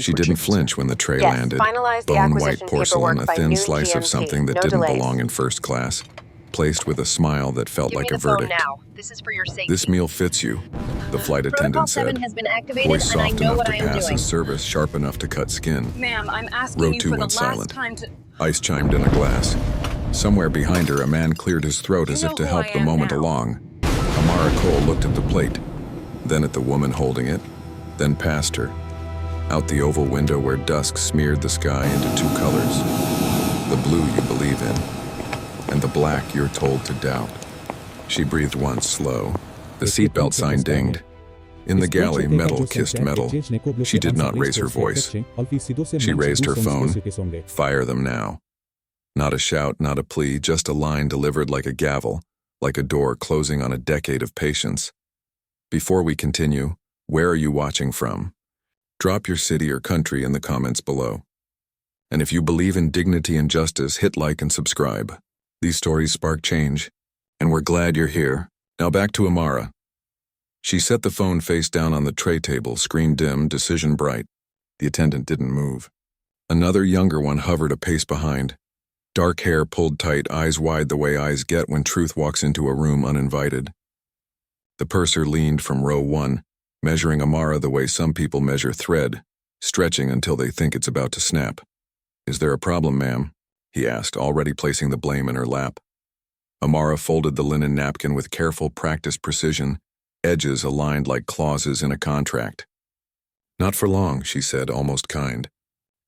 She didn't flinch when the tray Yes, landed, finalize the bone white acquisition porcelain, a paperwork by thin noon slice of GMT. something that No didn't delays. belong in first class, placed with a smile that felt Give like me a the phone verdict. now. This is for your safety. This meal fits you, the flight Protocol attendant 7 said, has been activated, voice and I soft know enough what to I am pass doing. as service, sharp enough to cut skin. Ma'am, I'm asking Row you 2 for the went last silent. time to... Ice chimed in a glass. Somewhere behind her, a man cleared his throat as You if know to who help I the am moment now. along. Amara Cole looked at the plate, then at the woman holding it, then past her, out the oval window where dusk smeared the sky into two colors, the blue you believe in, and the black you're told to doubt. She breathed once, slow. The seatbelt sign dinged. In the galley, metal kissed metal. She did not raise her voice. She raised her phone. Fire them now. Not a shout, not a plea, just a line delivered like a gavel, like a door closing on a decade of patience. Before we continue, where are you watching from? Drop your city or country in the comments below. And if you believe in dignity and justice, hit like and subscribe. These stories spark change, and we're glad you're here. Now back to Amara. She set the phone face down on the tray table, screen dim, decision bright. The attendant didn't move. Another younger one hovered a pace behind. Dark hair pulled tight, eyes wide the way eyes get when truth walks into a room uninvited. The purser leaned from row 1, measuring Amara the way some people measure thread, stretching until they think it's about to snap. "Is there a problem, ma'am?" he asked, already placing the blame in her lap. Amara folded the linen napkin with careful, practiced precision, edges aligned like clauses in a contract. "Not for long," she said, almost kind.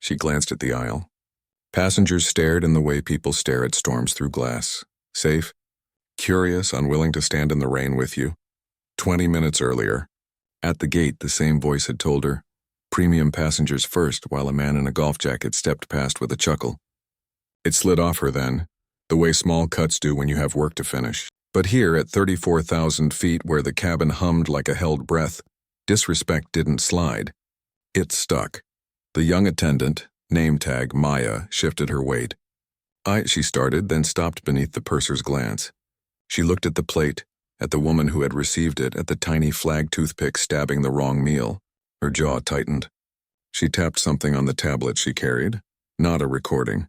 She glanced at the aisle. Passengers stared in the way people stare at storms through glass. Safe, curious, unwilling to stand in the rain with you. 20 minutes earlier, at the gate, the same voice had told her, "Premium passengers first," while a man in a golf jacket stepped past with a chuckle. It slid off her then, the way small cuts do when you have work to finish. But here, at 34,000 feet where the cabin hummed like a held breath, disrespect didn't slide. It stuck. The young attendant, name tag Maya, shifted her weight. She started, then stopped beneath the purser's glance. She looked at the plate, at the woman who had received it, at the tiny flag toothpick stabbing the wrong meal. Her jaw tightened. She tapped something on the tablet she carried. Not a recording.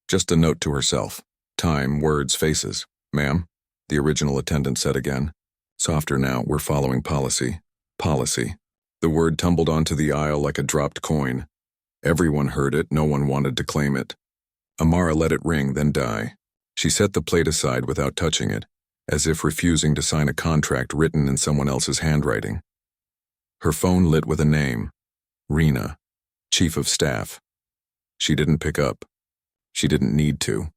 Just a note to herself. Time, words, faces. "Ma'am," the original attendant said again. Softer now, "We're following policy." Policy. The word tumbled onto the aisle like a dropped coin. Everyone heard it, no one wanted to claim it. Amara let it ring, then die. She set the plate aside without touching it, as if refusing to sign a contract written in someone else's handwriting. Her phone lit with a name. Rena, Chief of Staff. She didn't pick up. She didn't need to.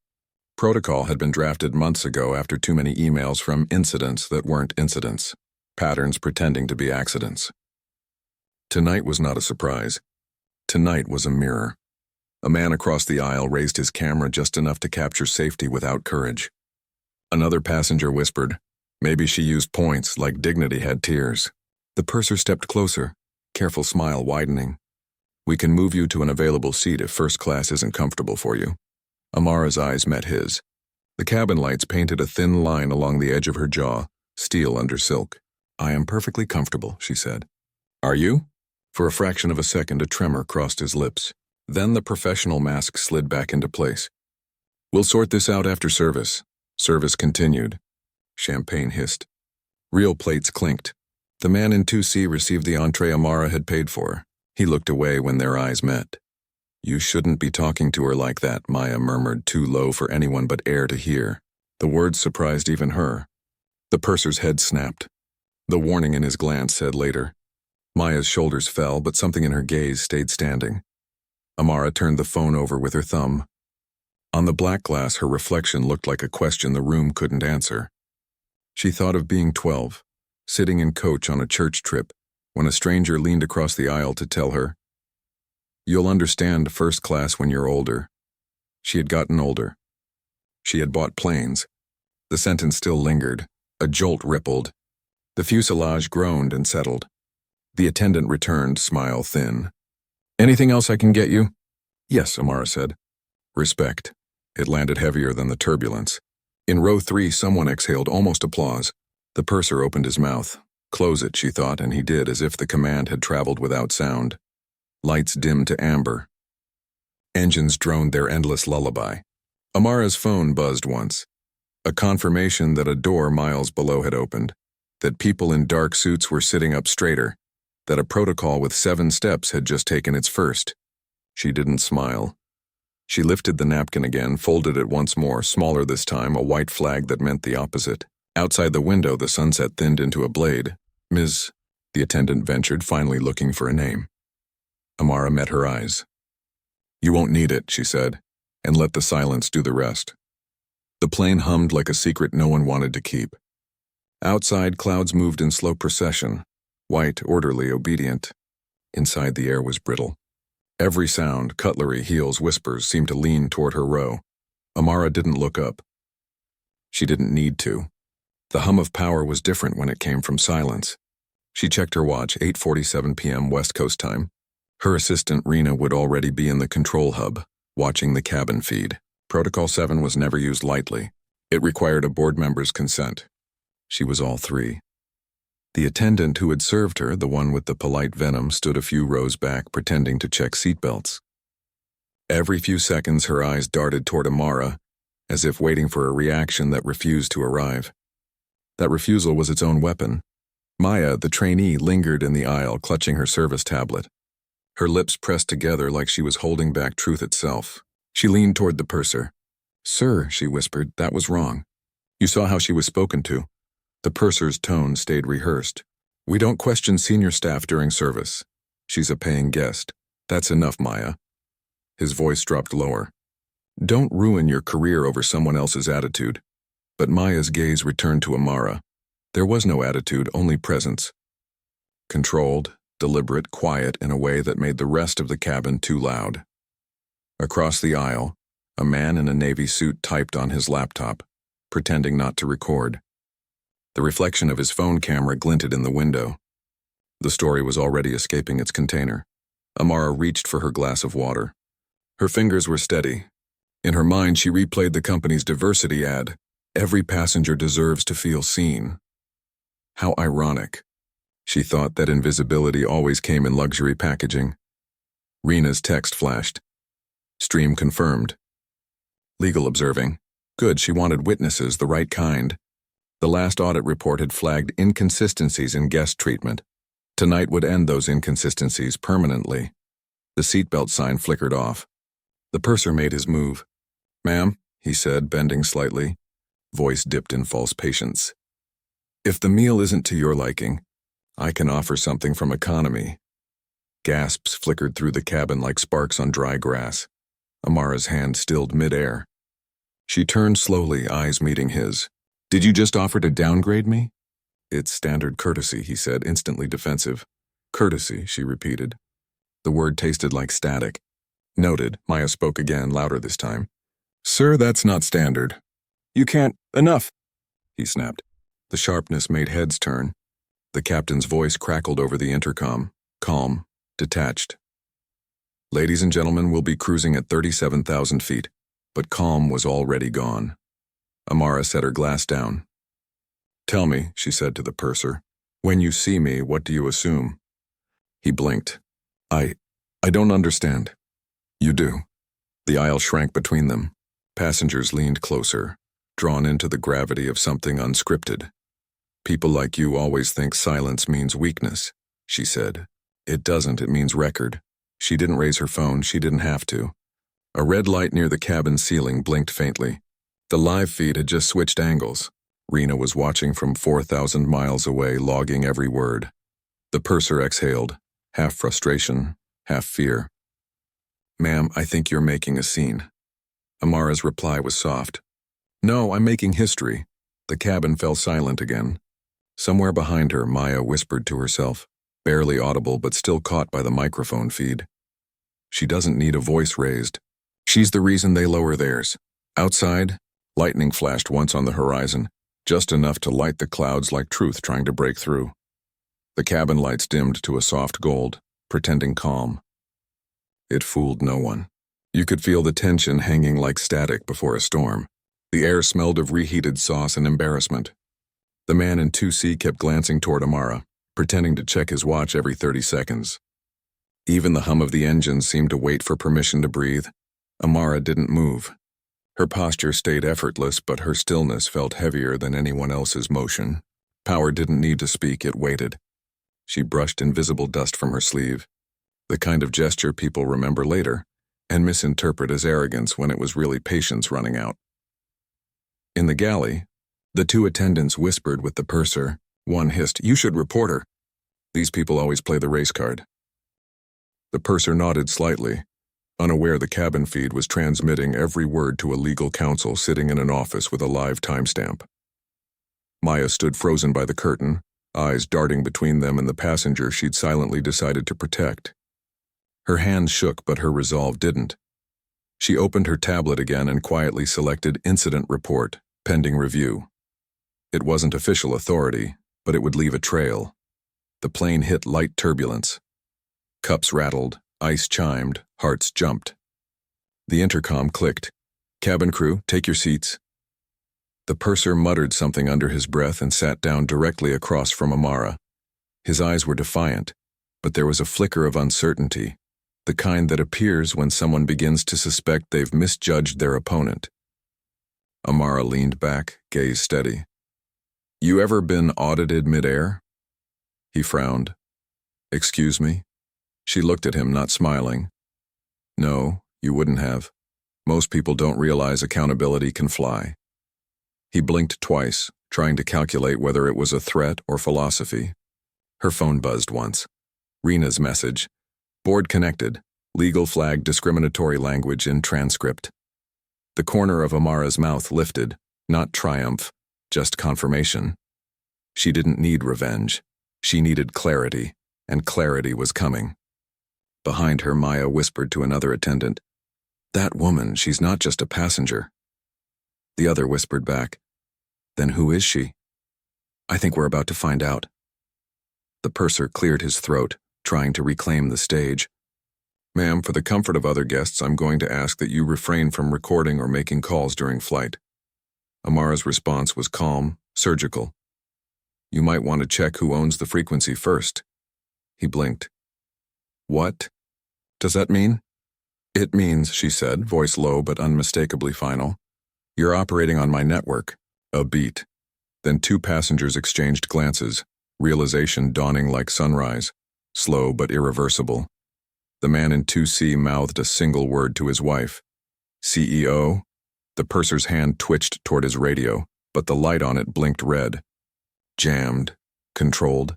Protocol had been drafted months ago after too many emails from incidents that weren't incidents, patterns pretending to be accidents. Tonight was not a surprise. Tonight was a mirror. A man across the aisle raised his camera just enough to capture safety without courage. Another passenger whispered, maybe she used points like dignity had tears. The purser stepped closer, careful smile widening. "We can move you to an available seat if first class isn't comfortable for you." Amara's eyes met his. The cabin lights painted a thin line along the edge of her jaw, steel under silk. "I am perfectly comfortable," she said. "Are you?" For a fraction of a second, a tremor crossed his lips. Then the professional mask slid back into place. "We'll sort this out after service." Service continued. Champagne hissed. Real plates clinked. The man in 2C received the entree Amara had paid for. He looked away when their eyes met. "You shouldn't be talking to her like that," Maya murmured, too low for anyone but air to hear. The words surprised even her. The purser's head snapped. The warning in his glance said later. Maya's shoulders fell, but something in her gaze stayed standing. Amara turned the phone over with her thumb. On the black glass, her reflection looked like a question the room couldn't answer. She thought of being 12, sitting in coach on a church trip, when a stranger leaned across the aisle to tell her, "You'll understand first class when you're older." She had gotten older. She had bought planes. The sentence still lingered. A jolt rippled. The fuselage groaned and settled. The attendant returned, smile thin. "Anything else I can get you?" "Yes," Amara said. "Respect." It landed heavier than the turbulence. In row 3, someone exhaled almost applause. The purser opened his mouth. Close it, she thought, and he did, as if the command had traveled without sound. Lights dimmed to amber. Engines droned their endless lullaby. Amara's phone buzzed once. A confirmation that a door miles below had opened, that people in dark suits were sitting up straighter, that a protocol with 7 steps had just taken its first. She didn't smile. She lifted the napkin again, folded it once more, smaller this time, a white flag that meant the opposite. Outside the window, the sunset thinned into a blade. "Ms." the attendant ventured, finally looking for a name. Amara met her eyes. "You won't need it," she said, and let the silence do the rest. The plane hummed like a secret no one wanted to keep. Outside, clouds moved in slow procession, white, orderly, obedient. Inside, the air was brittle. Every sound, cutlery, heels, whispers, seemed to lean toward her row. Amara didn't look up. She didn't need to. The hum of power was different when it came from silence. She checked her watch, 8:47 p.m. West Coast time. Her assistant, Rena, would already be in the control hub, watching the cabin feed. Protocol 7 was never used lightly. It required a board member's consent. She was all 3. The attendant who had served her, the one with the polite venom, stood a few rows back, pretending to check seatbelts. Every few seconds, her eyes darted toward Amara, as if waiting for a reaction that refused to arrive. That refusal was its own weapon. Maya, the trainee, lingered in the aisle, clutching her service tablet. Her lips pressed together like she was holding back truth itself. She leaned toward the purser. "Sir," she whispered, "that was wrong. You saw how she was spoken to." The purser's tone stayed rehearsed. "We don't question senior staff during service. She's a paying guest. That's enough, Maya." His voice dropped lower. "Don't ruin your career over someone else's attitude." But Maya's gaze returned to Amara. There was no attitude, only presence. Controlled, deliberate, quiet in a way that made the rest of the cabin too loud. Across the aisle, a man in a navy suit typed on his laptop, pretending not to record. The reflection of his phone camera glinted in the window. The story was already escaping its container. Amara reached for her glass of water. Her fingers were steady. In her mind, she replayed the company's diversity ad. "Every passenger deserves to feel seen." How ironic. She thought that invisibility always came in luxury packaging. Rena's text flashed. Stream confirmed. Legal observing. Good, she wanted witnesses, the right kind. The last audit report had flagged inconsistencies in guest treatment. Tonight would end those inconsistencies permanently. The seatbelt sign flickered off. The purser made his move. "Ma'am," he said, bending slightly. Voice dipped in false patience. "If the meal isn't to your liking, I can offer something from economy." Gasps flickered through the cabin like sparks on dry grass. Amara's hand stilled midair. She turned slowly, eyes meeting his. "Did you just offer to downgrade me?" "It's standard courtesy," he said, instantly defensive. "Courtesy," she repeated. The word tasted like static. "Noted," Maya spoke again, louder this time. "Sir, that's not standard. You can't— Enough!" he snapped. The sharpness made heads turn. The captain's voice crackled over the intercom, calm, detached. "Ladies and gentlemen, we'll be cruising at 37,000 feet." But calm was already gone. Amara set her glass down. "Tell me," she said to the purser, "when you see me, what do you assume?" He blinked. I don't understand." "You do." The aisle shrank between them. Passengers leaned closer, drawn into the gravity of something unscripted. "People like you always think silence means weakness," she said. "It doesn't, it means record." She didn't raise her phone, she didn't have to. A red light near the cabin ceiling blinked faintly. The live feed had just switched angles. Rena was watching from 4,000 miles away, logging every word. The purser exhaled, half frustration, half fear. "Ma'am, I think you're making a scene." Amara's reply was soft. "No, I'm making history." The cabin fell silent again. Somewhere behind her, Maya whispered to herself, barely audible but still caught by the microphone feed. "She doesn't need a voice raised. She's the reason they lower theirs." Outside, lightning flashed once on the horizon, just enough to light the clouds like truth trying to break through. The cabin lights dimmed to a soft gold, pretending calm. It fooled no one. You could feel the tension hanging like static before a storm. The air smelled of reheated sauce and embarrassment. The man in 2C kept glancing toward Amara, pretending to check his watch every 30 seconds. Even the hum of the engine seemed to wait for permission to breathe. Amara didn't move. Her posture stayed effortless, but her stillness felt heavier than anyone else's motion. Power didn't need to speak, it waited. She brushed invisible dust from her sleeve, the kind of gesture people remember later and misinterpret as arrogance when it was really patience running out. In the galley, the two attendants whispered with the purser. One hissed, "You should report her. These people always play the race card." The purser nodded slightly, unaware the cabin feed was transmitting every word to a legal counsel sitting in an office with a live timestamp. Maya stood frozen by the curtain, eyes darting between them and the passenger she'd silently decided to protect. Her hands shook, but her resolve didn't. She opened her tablet again and quietly selected Incident Report, pending review. It wasn't official authority, but it would leave a trail. The plane hit light turbulence. Cups rattled, ice chimed, hearts jumped. The intercom clicked. "Cabin crew, take your seats." The purser muttered something under his breath and sat down directly across from Amara. His eyes were defiant, but there was a flicker of uncertainty, the kind that appears when someone begins to suspect they've misjudged their opponent. Amara leaned back, gaze steady. "You ever been audited midair?" He frowned. "Excuse me?" She looked at him, not smiling. "No, you wouldn't have. Most people don't realize accountability can fly." He blinked twice, trying to calculate whether it was a threat or philosophy. Her phone buzzed once. Rena's message. "Board connected. Legal flag discriminatory language in transcript." The corner of Amara's mouth lifted, not triumph, just confirmation. She didn't need revenge. She needed clarity, and clarity was coming. Behind her, Maya whispered to another attendant, "That woman, she's not just a passenger." The other whispered back, "Then who is she?" "I think we're about to find out." The purser cleared his throat, trying to reclaim the stage. "Ma'am, for the comfort of other guests, I'm going to ask that you refrain from recording or making calls during flight." Amara's response was calm, surgical. "You might want to check who owns the frequency first." He blinked. "What does that mean?" "It means," she said, voice low but unmistakably final, "you're operating on my network." A beat. Then two passengers exchanged glances, realization dawning like sunrise, slow but irreversible. The man in 2C mouthed a single word to his wife. "CEO?" The purser's hand twitched toward his radio, but the light on it blinked red. Jammed. Controlled.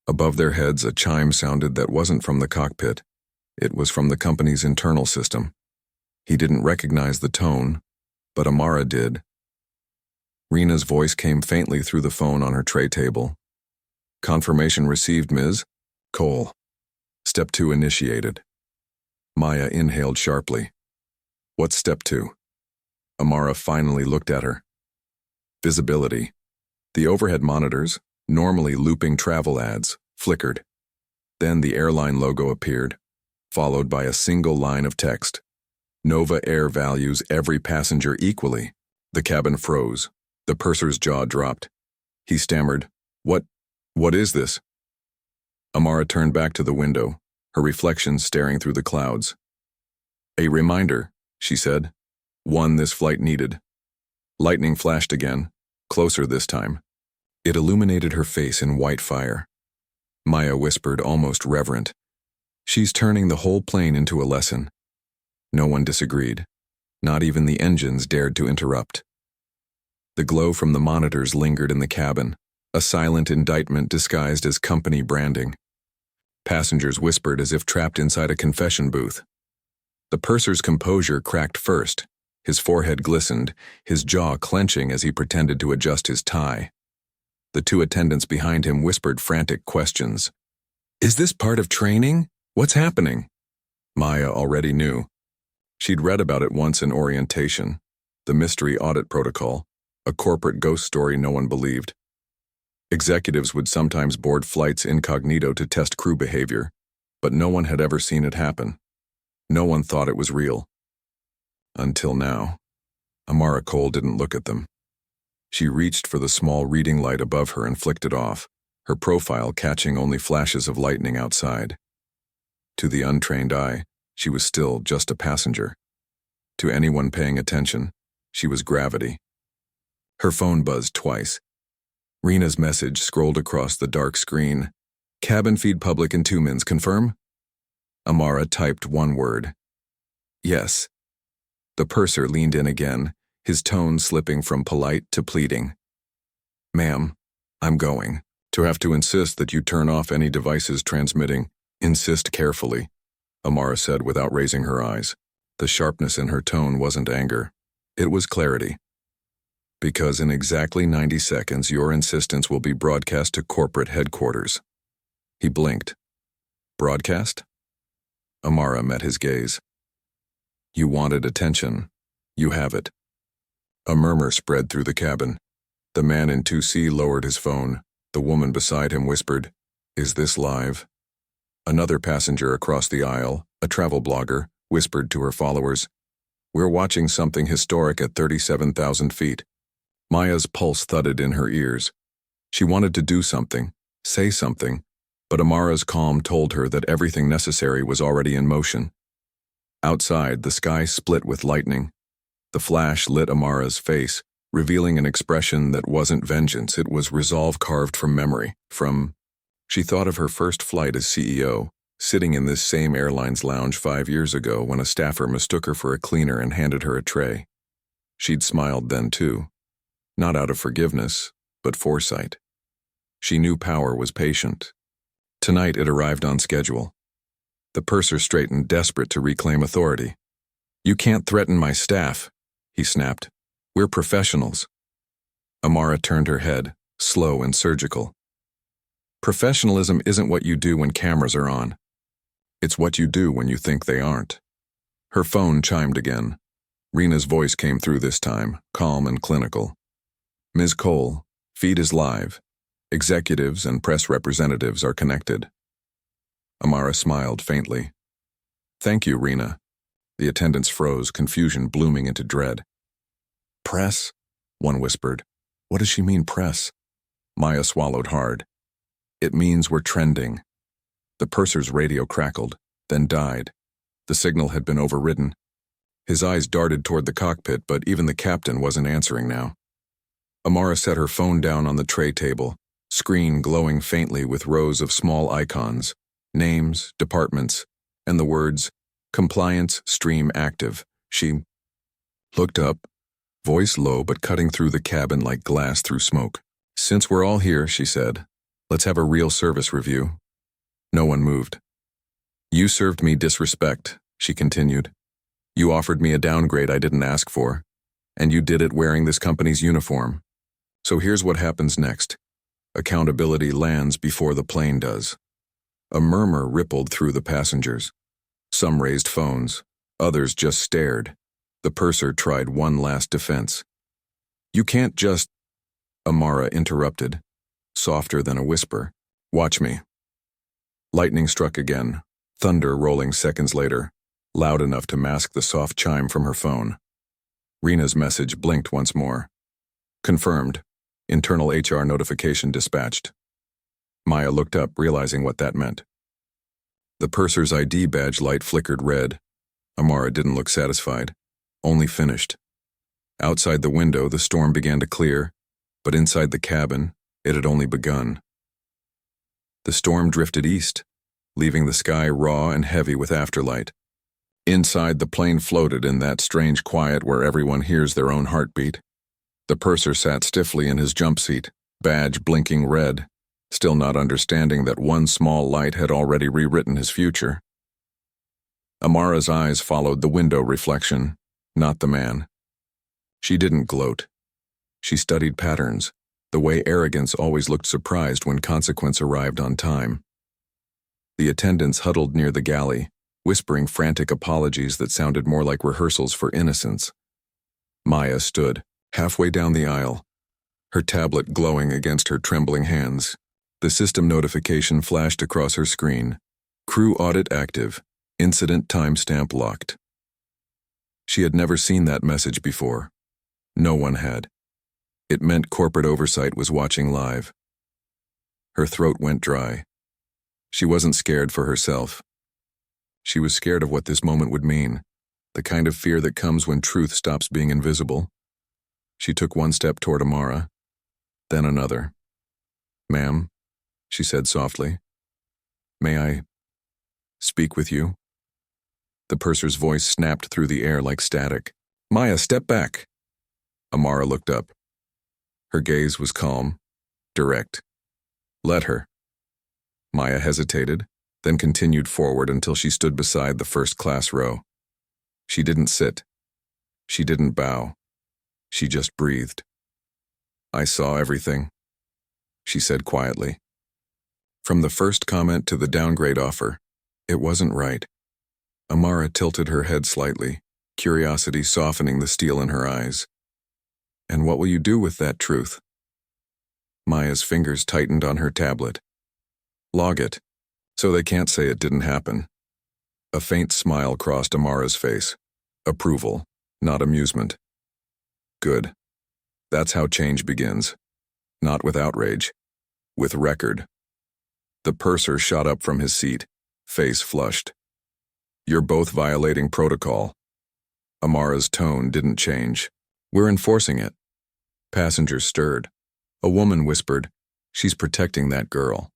Above their heads, a chime sounded that wasn't from the cockpit. It was from the company's internal system. He didn't recognize the tone, but Amara did. Rena's voice came faintly through the phone on her tray table. "Confirmation received, Ms. Cole." Step 2 initiated. Maya inhaled sharply. "What's step 2? Amara finally looked at her. Visibility. The overhead monitors, normally looping travel ads, flickered. Then the airline logo appeared, followed by a single line of text. "Nova Air values every passenger equally." The cabin froze. The purser's jaw dropped. He stammered, What is this?" Amara turned back to the window, her reflection staring through the clouds. "A reminder," she said. "One this flight needed." Lightning flashed again, closer this time. It illuminated her face in white fire. Maya whispered, almost reverent, "She's turning the whole plane into a lesson." No one disagreed. Not even the engines dared to interrupt. The glow from the monitors lingered in the cabin, a silent indictment disguised as company branding. Passengers whispered as if trapped inside a confession booth. The purser's composure cracked first. His forehead glistened, his jaw clenching as he pretended to adjust his tie. The two attendants behind him whispered frantic questions. "Is this part of training? What's happening?" Maya already knew. She'd read about it once in orientation, the mystery audit protocol, a corporate ghost story no one believed. Executives would sometimes board flights incognito to test crew behavior, but no one had ever seen it happen. No one thought it was real. Until now. Amara Cole didn't look at them. She reached for the small reading light above her and flicked it off, her profile catching only flashes of lightning outside. To the untrained eye, she was still just a passenger. To anyone paying attention, she was gravity. Her phone buzzed twice. Rena's message scrolled across the dark screen. Cabin feed public in 2 minutes, confirm? Amara typed one word. Yes. The purser leaned in again, his tone slipping from polite to pleading. Ma'am, I'm going. To have to insist that you turn off any devices transmitting. Insist carefully, Amara said without raising her eyes. The sharpness in her tone wasn't anger. It was clarity. Because in exactly 90 seconds, your insistence will be broadcast to corporate headquarters. He blinked. Broadcast? Amara met his gaze. You wanted attention. You have it. A murmur spread through the cabin. The man in 2C lowered his phone. The woman beside him whispered, Is this live? Another passenger across the aisle, a travel blogger, whispered to her followers, We're watching something historic at 37,000 feet. Maya's pulse thudded in her ears. She wanted to do something, say something, but Amara's calm told her that everything necessary was already in motion. Outside, the sky split with lightning. The flash lit Amara's face, revealing an expression that wasn't vengeance, it was resolve carved from memory, She thought of her first flight as CEO, sitting in this same airline's lounge 5 years ago when a staffer mistook her for a cleaner and handed her a tray. She'd smiled then too, not out of forgiveness, but foresight. She knew power was patient. Tonight it arrived on schedule. The purser straightened, desperate to reclaim authority. You can't threaten my staff, he snapped. We're professionals. Amara turned her head, slow and surgical. Professionalism isn't what you do when cameras are on. It's what you do when you think they aren't. Her phone chimed again. Rena's voice came through this time, calm and clinical. Ms. Cole, feed is live. Executives and press representatives are connected. Amara smiled faintly. Thank you, Rena. The attendants froze, confusion blooming into dread. Press? One whispered. What does she mean, press? Maya swallowed hard. It means we're trending. The purser's radio crackled, then died. The signal had been overridden. His eyes darted toward the cockpit, but even the captain wasn't answering now. Amara set her phone down on the tray table, screen glowing faintly with rows of small icons, names, departments, and the words, Compliance Stream Active. She looked up, voice low but cutting through the cabin like glass through smoke. Since we're all here, she said, let's have a real service review. No one moved. You served me disrespect, she continued. You offered me a downgrade I didn't ask for, and you did it wearing this company's uniform. So here's what happens next. Accountability lands before the plane does. A murmur rippled through the passengers. Some raised phones, others just stared. The purser tried one last defense. You can't just... Amara interrupted, softer than a whisper. Watch me. Lightning struck again, thunder rolling seconds later, loud enough to mask the soft chime from her phone. Rena's message blinked once more. Confirmed. Internal HR notification dispatched. Maya looked up, realizing what that meant. The purser's ID badge light flickered red. Amara didn't look satisfied, only finished. Outside the window, the storm began to clear, but inside the cabin, it had only begun. The storm drifted east, leaving the sky raw and heavy with afterlight. Inside, the plane floated in that strange quiet where everyone hears their own heartbeat. The purser sat stiffly in his jump seat, badge blinking red, still not understanding that one small light had already rewritten his future. Amara's eyes followed the window reflection, not the man. She didn't gloat. She studied patterns, the way arrogance always looked surprised when consequence arrived on time. The attendants huddled near the galley, whispering frantic apologies that sounded more like rehearsals for innocence. Maya stood, halfway down the aisle, her tablet glowing against her trembling hands. The system notification flashed across her screen. Crew audit active. Incident timestamp locked. She had never seen that message before. No one had. It meant corporate oversight was watching live. Her throat went dry. She wasn't scared for herself. She was scared of what this moment would mean, the kind of fear that comes when truth stops being invisible. She took one step toward Amara, then another. "Ma'am," she said softly, "may I speak with you?" The purser's voice snapped through the air like static. "Maya, step back." Amara looked up. Her gaze was calm, direct. "Let her." Maya hesitated, then continued forward until she stood beside the first-class row. She didn't sit. She didn't bow. She just breathed. "I saw everything," she said quietly. From the first comment to the downgrade offer, it wasn't right. Amara tilted her head slightly, curiosity softening the steel in her eyes. "And what will you do with that truth?" Maya's fingers tightened on her tablet. "Log it, so they can't say it didn't happen." A faint smile crossed Amara's face. Approval, not amusement. "Good. That's how change begins. Not with outrage, with record." The purser shot up from his seat, face flushed. "You're both violating protocol." Amara's tone didn't change. "We're enforcing it." Passengers stirred. A woman whispered, "She's protecting that girl."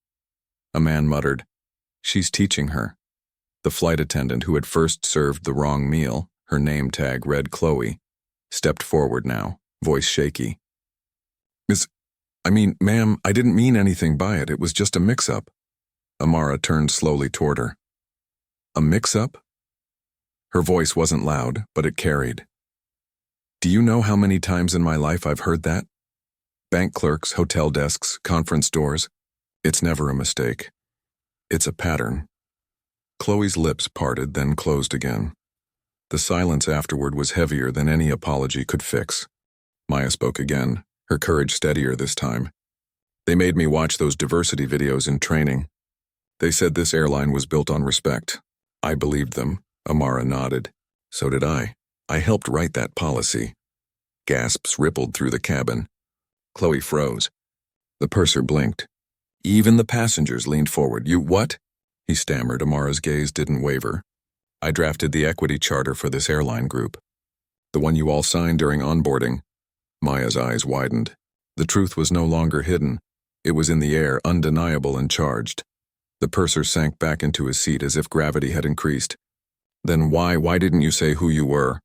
A man muttered, "She's teaching her." The flight attendant who had first served the wrong meal, her name tag read Chloe, stepped forward now, voice shaky. Ma'am, I didn't mean anything by it. It was just a mix-up." Amara turned slowly toward her. "A mix-up?" Her voice wasn't loud, but it carried. "Do you know how many times in my life I've heard that? Bank clerks, hotel desks, conference doors. It's never a mistake. It's a pattern." Chloe's lips parted, then closed again. The silence afterward was heavier than any apology could fix. Maya spoke again, her courage steadier this time. "They made me watch those diversity videos in training. They said this airline was built on respect. I believed them." Amara nodded. "So did I. I helped write that policy." Gasps rippled through the cabin. Chloe froze. The purser blinked. Even the passengers leaned forward. "You what?" he stammered. Amara's gaze didn't waver. "I drafted the equity charter for this airline group. The one you all signed during onboarding." Maya's eyes widened. The truth was no longer hidden. It was in the air, undeniable and charged. The purser sank back into his seat as if gravity had increased. "Then why didn't you say who you were?"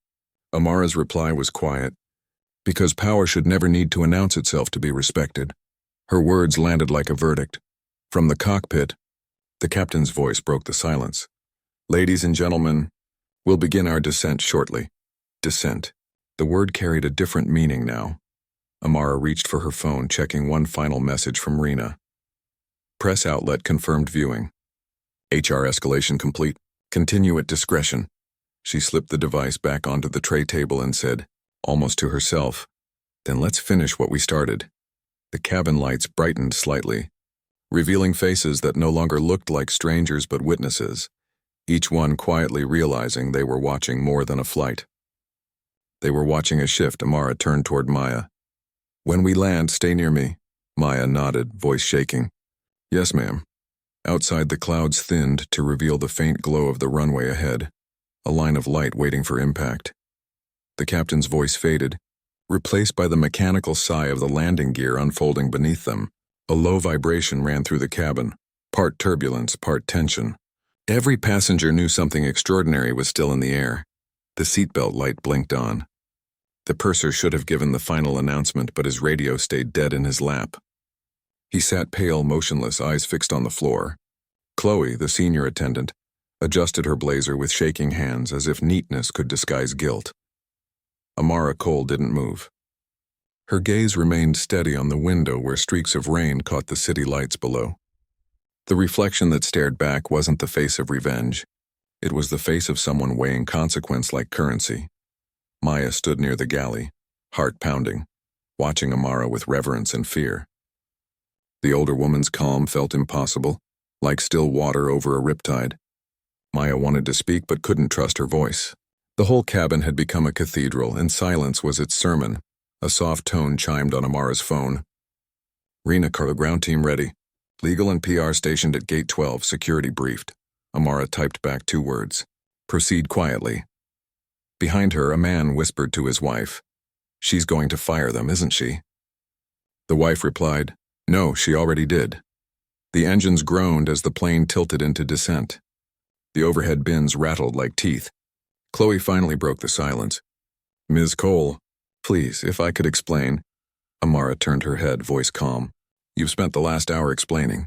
Amara's reply was quiet. "Because power should never need to announce itself to be respected." Her words landed like a verdict. From the cockpit, the captain's voice broke the silence. "Ladies and gentlemen, we'll begin our descent shortly." Descent. The word carried a different meaning now. Amara reached for her phone, checking one final message from Rena. Press outlet confirmed viewing. HR escalation complete. Continue at discretion. She slipped the device back onto the tray table and said, almost to herself, "Then let's finish what we started." The cabin lights brightened slightly, revealing faces that no longer looked like strangers but witnesses, each one quietly realizing they were watching more than a flight. They were watching a shift. Amara turned toward Maya. "When we land, stay near me." Maya nodded, voice shaking. "Yes, ma'am." Outside, the clouds thinned to reveal the faint glow of the runway ahead, a line of light waiting for impact. The captain's voice faded, replaced by the mechanical sigh of the landing gear unfolding beneath them. A low vibration ran through the cabin, part turbulence, part tension. Every passenger knew something extraordinary was still in the air. The seatbelt light blinked on. The purser should have given the final announcement, but his radio stayed dead in his lap. He sat pale, motionless, eyes fixed on the floor. Chloe, the senior attendant, adjusted her blazer with shaking hands as if neatness could disguise guilt. Amara Cole didn't move. Her gaze remained steady on the window where streaks of rain caught the city lights below. The reflection that stared back wasn't the face of revenge. It was the face of someone weighing consequence like currency. Maya stood near the galley, heart pounding, watching Amara with reverence and fear. The older woman's calm felt impossible, like still water over a riptide. Maya wanted to speak but couldn't trust her voice. The whole cabin had become a cathedral, and silence was its sermon. A soft tone chimed on Amara's phone. "Rena, Carlo, ground team ready. Legal and PR stationed at Gate 12, security briefed." Amara typed back 2 words. Proceed quietly. Behind her, a man whispered to his wife. She's going to fire them, isn't she? The wife replied, no, she already did. The engines groaned as the plane tilted into descent. The overhead bins rattled like teeth. Chloe finally broke the silence. Ms. Cole, please, if I could explain. Amara turned her head, voice calm. You've spent the last hour explaining.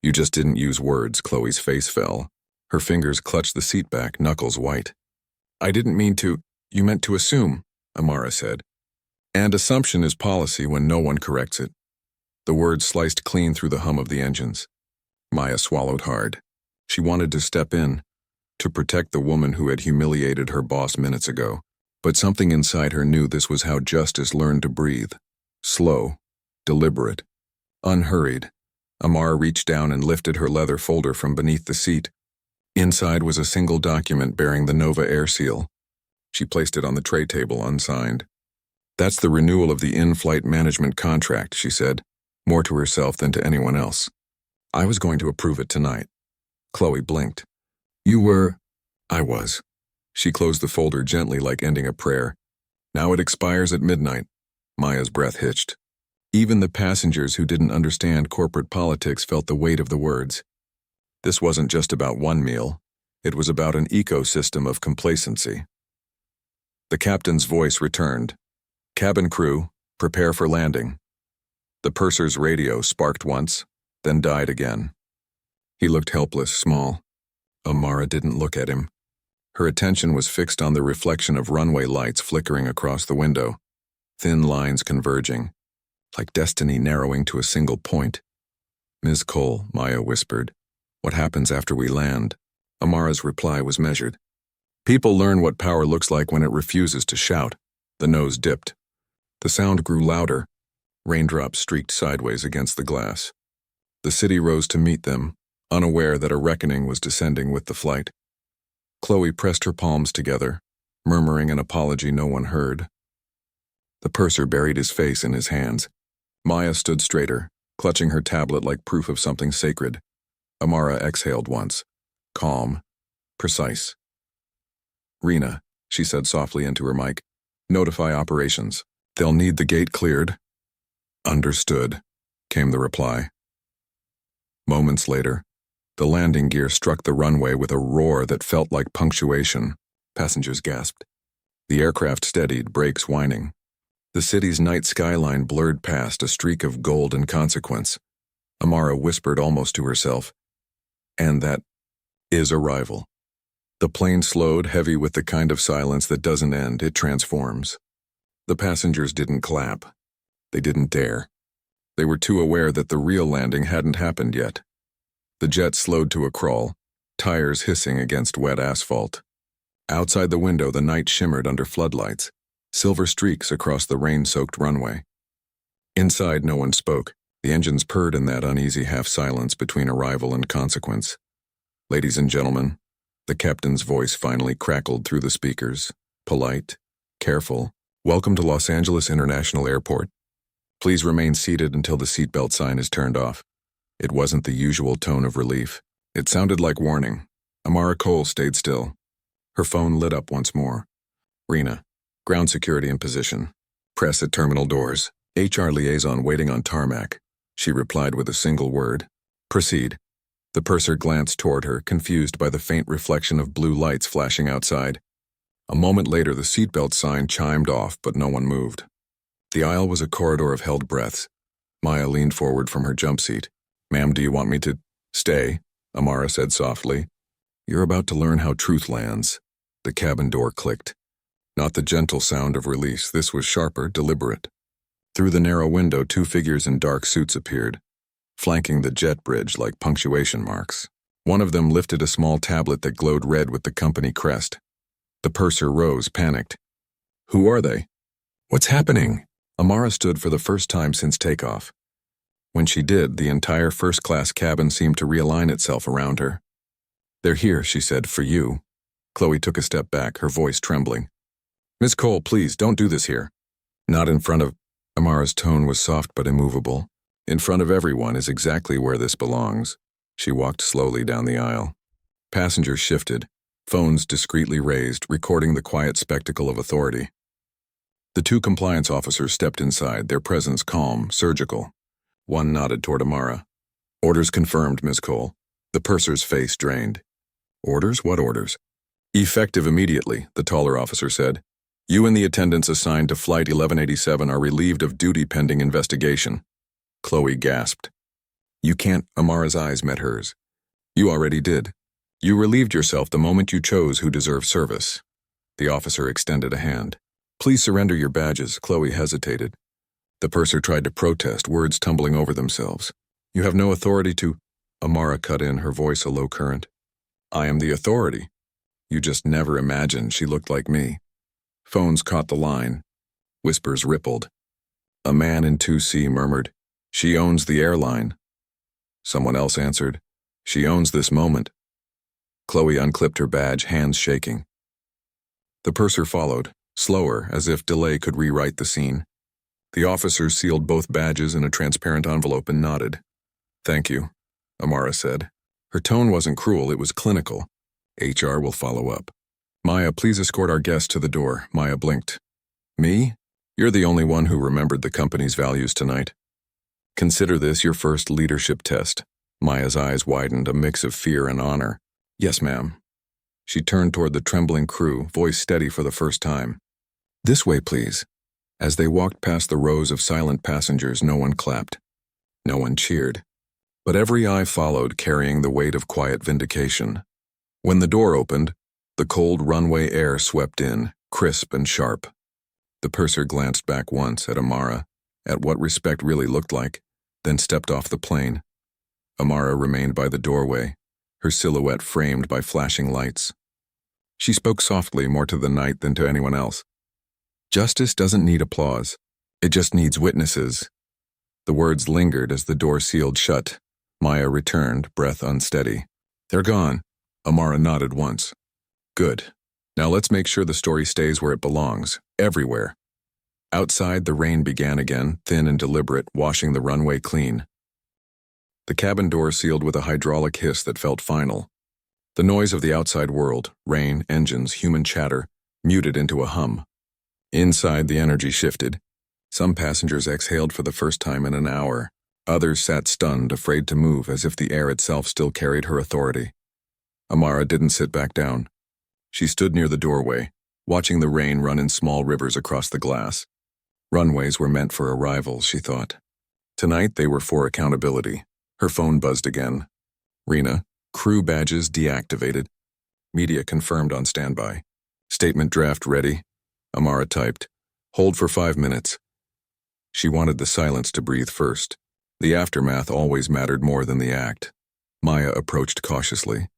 You just didn't use words. Chloe's face fell. Her fingers clutched the seat back, knuckles white. I didn't mean to. You meant to assume, Amara said. And assumption is policy when no one corrects it. The words sliced clean through the hum of the engines. Maya swallowed hard. She wanted to step in, to protect the woman who had humiliated her boss minutes ago. But something inside her knew this was how justice learned to breathe. Slow, deliberate, unhurried. Amara reached down and lifted her leather folder from beneath the seat. Inside was a single document bearing the Nova Air seal. She placed it on the tray table, unsigned. That's the renewal of the in-flight management contract, she said, more to herself than to anyone else. I was going to approve it tonight. Chloe blinked. You were? I was. She closed the folder gently like ending a prayer. Now it expires at midnight. Maya's breath hitched. Even the passengers who didn't understand corporate politics felt the weight of the words. This wasn't just about one meal. It was about an ecosystem of complacency. The captain's voice returned. Cabin crew, prepare for landing. The purser's radio sparked once, then died again. He looked helpless, small. Amara didn't look at him. Her attention was fixed on the reflection of runway lights flickering across the window, thin lines converging, like destiny narrowing to a single point. Ms. Cole, Maya whispered. What happens after we land? Amara's reply was measured. People learn what power looks like when it refuses to shout. The nose dipped. The sound grew louder. Raindrops streaked sideways against the glass. The city rose to meet them, unaware that a reckoning was descending with the flight. Chloe pressed her palms together, murmuring an apology no one heard. The purser buried his face in his hands. Maya stood straighter, clutching her tablet like proof of something sacred. Amara exhaled once, calm, precise. Rena, she said softly into her mic, notify operations. They'll need the gate cleared. Understood, came the reply. Moments later, the landing gear struck the runway with a roar that felt like punctuation. Passengers gasped. The aircraft steadied, brakes whining. The city's night skyline blurred past, a streak of gold and consequence. Amara whispered almost to herself. And that is arrival. The plane slowed, heavy with the kind of silence that doesn't end, it transforms. The passengers didn't clap. They didn't dare. They were too aware that the real landing hadn't happened yet. The jet slowed to a crawl, tires hissing against wet asphalt. Outside the window, the night shimmered under floodlights, silver streaks across the rain-soaked runway. Inside, no one spoke. The engines purred in that uneasy half-silence between arrival and consequence. Ladies and gentlemen, the captain's voice finally crackled through the speakers. Polite, careful. Welcome to Los Angeles International Airport. Please remain seated until the seatbelt sign is turned off. It wasn't the usual tone of relief. It sounded like warning. Amara Cole stayed still. Her phone lit up once more. Rena, ground security in position. Press at terminal doors. HR liaison waiting on tarmac. She replied with a single word. Proceed. The purser glanced toward her, confused by the faint reflection of blue lights flashing outside. A moment later, the seatbelt sign chimed off, but no one moved. The aisle was a corridor of held breaths. Maya leaned forward from her jump seat. Ma'am, do you want me to stay? Amara said softly. You're about to learn how truth lands. The cabin door clicked. Not the gentle sound of release. This was sharper, deliberate. Through the narrow window, 2 figures in dark suits appeared, flanking the jet bridge like punctuation marks. One of them lifted a small tablet that glowed red with the company crest. The purser rose, panicked. Who are they? What's happening? Amara stood for the first time since takeoff. When she did, the entire first-class cabin seemed to realign itself around her. They're here, she said, for you. Chloe took a step back, her voice trembling. Miss Cole, please, don't do this here. Not in front of... Amara's tone was soft but immovable. In front of everyone is exactly where this belongs. She walked slowly down the aisle. Passengers shifted, phones discreetly raised, recording the quiet spectacle of authority. The two compliance officers stepped inside, their presence calm, surgical. One nodded toward Amara. "Orders confirmed, Ms. Cole." The purser's face drained. "Orders? What orders?" "Effective immediately," the taller officer said. "You and the attendants assigned to Flight 1187 are relieved of duty pending investigation." Chloe gasped. "You can't." Amara's eyes met hers. "You already did. You relieved yourself the moment you chose who deserved service." The officer extended a hand. "Please surrender your badges." Chloe hesitated. The purser tried to protest, words tumbling over themselves. "You have no authority to—" Amara cut in, her voice a low current. "I am the authority. You just never imagined she looked like me." Phones caught the line. Whispers rippled. A man in 2C murmured, "She owns the airline." Someone else answered, "She owns this moment." Chloe unclipped her badge, hands shaking. The purser followed, slower, as if delay could rewrite the scene. The officer sealed both badges in a transparent envelope and nodded. "Thank you," Amara said. Her tone wasn't cruel, it was clinical. "HR will follow up." "Maya, please escort our guest to the door." Maya blinked. "Me? You're the only one who remembered the company's values tonight. Consider this your first leadership test." Maya's eyes widened, a mix of fear and honor. "Yes, ma'am." She turned toward the trembling crew, voice steady for the first time. "This way, please." As they walked past the rows of silent passengers, no one clapped. No one cheered. But every eye followed, carrying the weight of quiet vindication. When the door opened, the cold runway air swept in, crisp and sharp. The purser glanced back once at Amara, at what respect really looked like, then stepped off the plane. Amara remained by the doorway, her silhouette framed by flashing lights. She spoke softly, more to the night than to anyone else. "Justice doesn't need applause. It just needs witnesses." The words lingered as the door sealed shut. Maya returned, breath unsteady. "They're gone." Amara nodded once. "Good. Now let's make sure the story stays where it belongs, everywhere." Outside, the rain began again, thin and deliberate, washing the runway clean. The cabin door sealed with a hydraulic hiss that felt final. The noise of the outside world, rain, engines, human chatter, muted into a hum. Inside, the energy shifted. Some passengers exhaled for the first time in an hour. Others sat stunned, afraid to move, as if the air itself still carried her authority. Amara didn't sit back down. She stood near the doorway, watching the rain run in small rivers across the glass. Runways were meant for arrivals, she thought. Tonight they were for accountability. Her phone buzzed again. "Rena, crew badges deactivated. Media confirmed on standby. Statement draft ready." Amara typed. "Hold for 5 minutes." She wanted the silence to breathe first. The aftermath always mattered more than the act. Maya approached cautiously,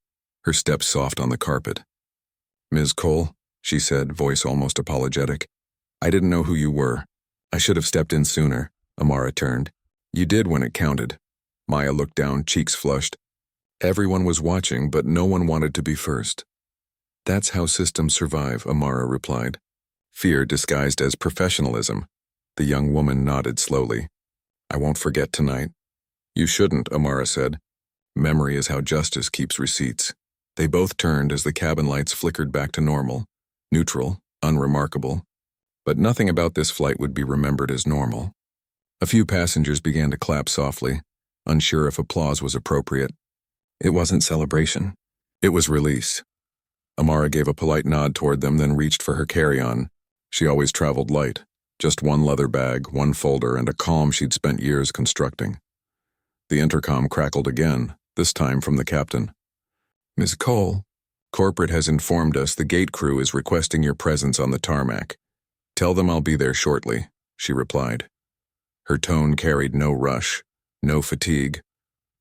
her steps soft on the carpet. "Ms. Cole," she said, voice almost apologetic. "I didn't know who you were. I should have stepped in sooner." Amara turned. "You did when it counted." Maya looked down, cheeks flushed. Everyone was watching, but no one wanted to be first. "That's how systems survive," Amara replied. Fear disguised as professionalism. The young woman nodded slowly. "I won't forget tonight." "You shouldn't," Amara said. "Memory is how justice keeps receipts." They both turned as the cabin lights flickered back to normal, neutral, unremarkable. But nothing about this flight would be remembered as normal. A few passengers began to clap softly, unsure if applause was appropriate. It wasn't celebration. It was release. Amara gave a polite nod toward them, then reached for her carry-on. She always traveled light. Just one leather bag, one folder, and a calm she'd spent years constructing. The intercom crackled again, this time from the captain. "Ms. Cole, corporate has informed us the gate crew is requesting your presence on the tarmac. Tell them I'll be there shortly," she replied. Her tone carried no rush, no fatigue,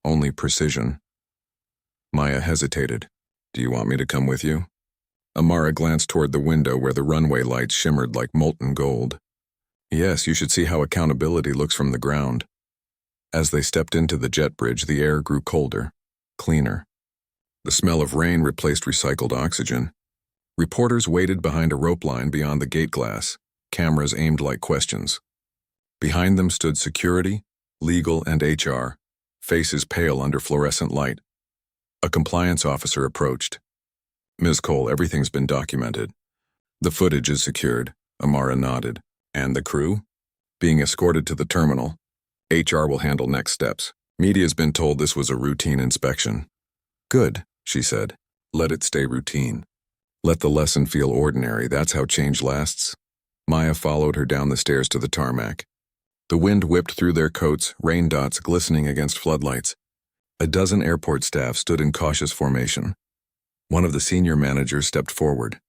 only precision. Maya hesitated. "Do you want me to come with you?" Amara glanced toward the window where the runway lights shimmered like molten gold. "Yes, you should see how accountability looks from the ground." As they stepped into the jet bridge, the air grew colder, cleaner. The smell of rain replaced recycled oxygen. Reporters waited behind a rope line beyond the gate glass, cameras aimed like questions. Behind them stood security, legal, and HR, faces pale under fluorescent light. A compliance officer approached. Ms. Cole, everything's been documented. The footage is secured. Amara nodded. And the crew? Being escorted to the terminal. HR will handle next steps. Media's been told this was a routine inspection. Good, she said. Let it stay routine. Let the lesson feel ordinary. That's how change lasts. Maya followed her down the stairs to the tarmac. The wind whipped through their coats, rain dots glistening against floodlights. A dozen airport staff stood in cautious formation. One of the senior managers stepped forward.